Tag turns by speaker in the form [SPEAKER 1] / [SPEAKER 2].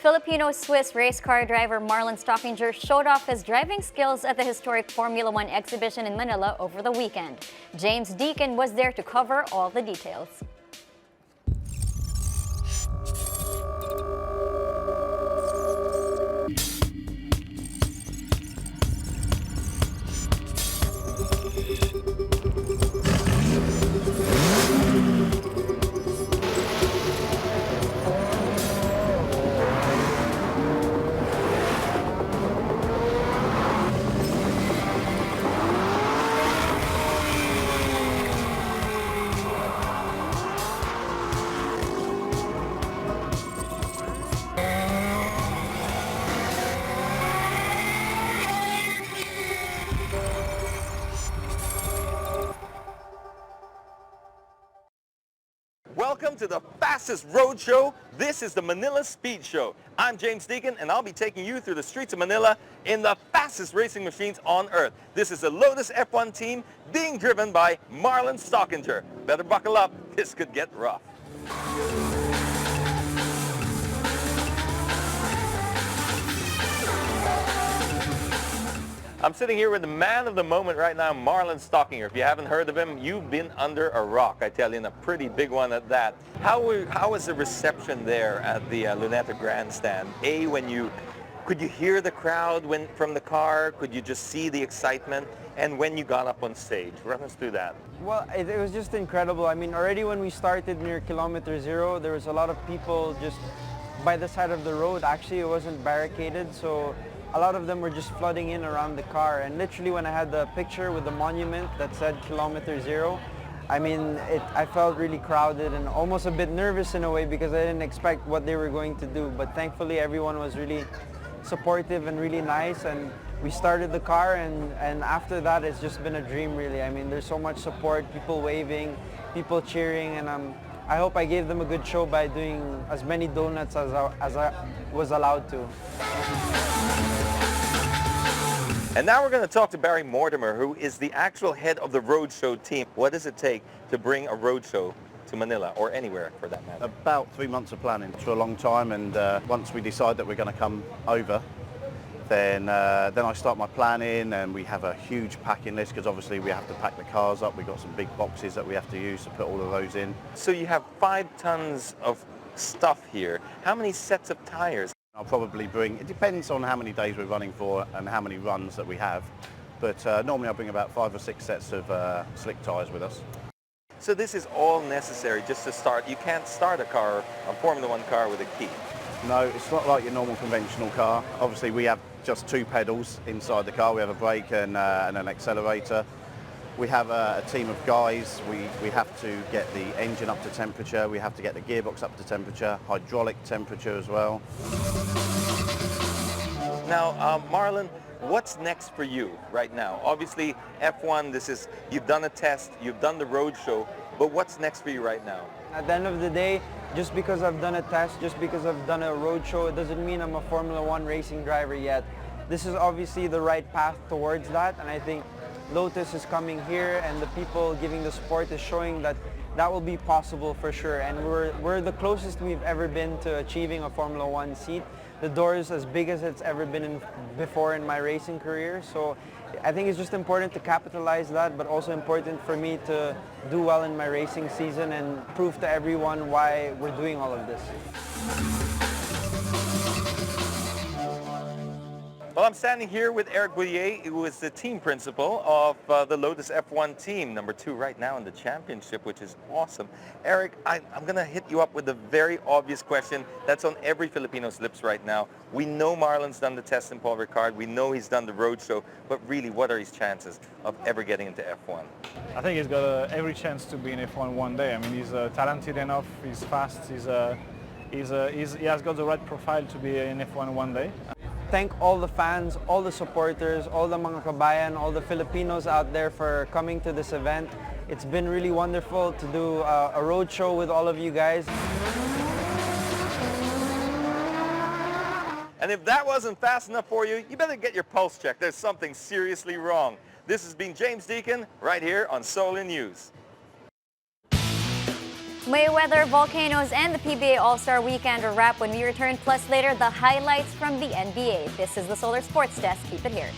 [SPEAKER 1] Filipino-Swiss race car driver Marlon Stockinger showed off his driving skills at the historic Formula One exhibition in Manila over the weekend. James Deakin was there to cover all the details.
[SPEAKER 2] Welcome to the fastest road show. This is the Manila Speed Show. I'm James Deakin, and I'll be taking you through the streets of Manila in the fastest racing machines on earth. This is the Lotus F1 team being driven by Marlon Stockinger. Better buckle up, this could get rough. I'm sitting here with the man of the moment right now, Marlon Stockinger. If you haven't heard of him, you've been under a rock, I tell you, and a pretty big one at that. How was the reception there at the Luneta Grandstand? Could you hear the crowd from the car? Could you just see the excitement? And when you got up on stage, run us through that.
[SPEAKER 3] Well, it was just incredible. I mean, already when we started near kilometer 0, there was a lot of people just by the side of the road. Actually, it wasn't barricaded, so a lot of them were just flooding in around the car. And literally when I had the picture with the monument that said kilometer 0, I mean, I felt really crowded and almost a bit nervous in a way because I didn't expect what they were going to do. But thankfully everyone was really supportive and really nice, and we started the car, and after that it's just been a dream, really. I mean, there's so much support, people waving, people cheering, and I hope I gave them a good show by doing as many donuts as I was allowed to.
[SPEAKER 2] And now we're going to talk to Barry Mortimer, who is the actual head of the roadshow team. What does it take to bring a roadshow to Manila, or anywhere for that matter?
[SPEAKER 4] About 3 months of planning. It's for a long time, and once we decide that we're going to come over, then I start my planning, and we have a huge packing list because obviously we have to pack the cars up. We've got some big boxes that we have to use to put all of those in.
[SPEAKER 2] So you have 5 tons of stuff here. How many sets of tires?
[SPEAKER 4] I'll probably bring, it depends on how many days we're running for and how many runs that we have, but normally I'll bring about 5 or 6 sets of slick tyres with us.
[SPEAKER 2] So this is all necessary just to start. You can't start a car, a Formula One car, with a key.
[SPEAKER 4] No, it's not like your normal conventional car. Obviously we have just 2 pedals inside the car. We have a brake and an accelerator. We have a team of guys. We have to get the engine up to temperature. We have to get the gearbox up to temperature, hydraulic temperature as well.
[SPEAKER 2] Now, Marlon, what's next for you right now? Obviously, F1, you've done a test, you've done the road show, but what's next for you right now?
[SPEAKER 3] At the end of the day, just because I've done a test, just because I've done a road show, it doesn't mean I'm a Formula One racing driver yet. This is obviously the right path towards that, and I think Lotus is coming here, and the people giving the support is showing that that will be possible for sure. And we're the closest we've ever been to achieving a Formula One seat. The door is as big as it's ever been before in my racing career. So I think it's just important to capitalize that, but also important for me to do well in my racing season and prove to everyone why we're doing all of this.
[SPEAKER 2] Well, I'm standing here with Eric Bouillet, who is the team principal of the Lotus F1 team, number 2 right now in the championship, which is awesome. Eric, I'm going to hit you up with a very obvious question that's on every Filipino's lips right now. We know Marlon's done the test in Paul Ricard. We know he's done the road show, but really, what are his chances of ever getting into F1?
[SPEAKER 5] I think he's got every chance to be in F1 one day. I mean, he's talented enough, he's fast, he has got the right profile to be in F1 one day.
[SPEAKER 3] Thank all the fans, all the supporters, all the mga kabayan, all the Filipinos out there for coming to this event. It's been really wonderful to do a road show with all of you guys.
[SPEAKER 2] And if that wasn't fast enough for you, you better get your pulse checked. There's something seriously wrong. This has been James Deakin right here on Solar News.
[SPEAKER 1] Mayweather, Volcanoes, and the PBA All-Star Weekend are wrapped when we return. Plus later, the highlights from the NBA. This is the Solar Sports Desk. Keep it here.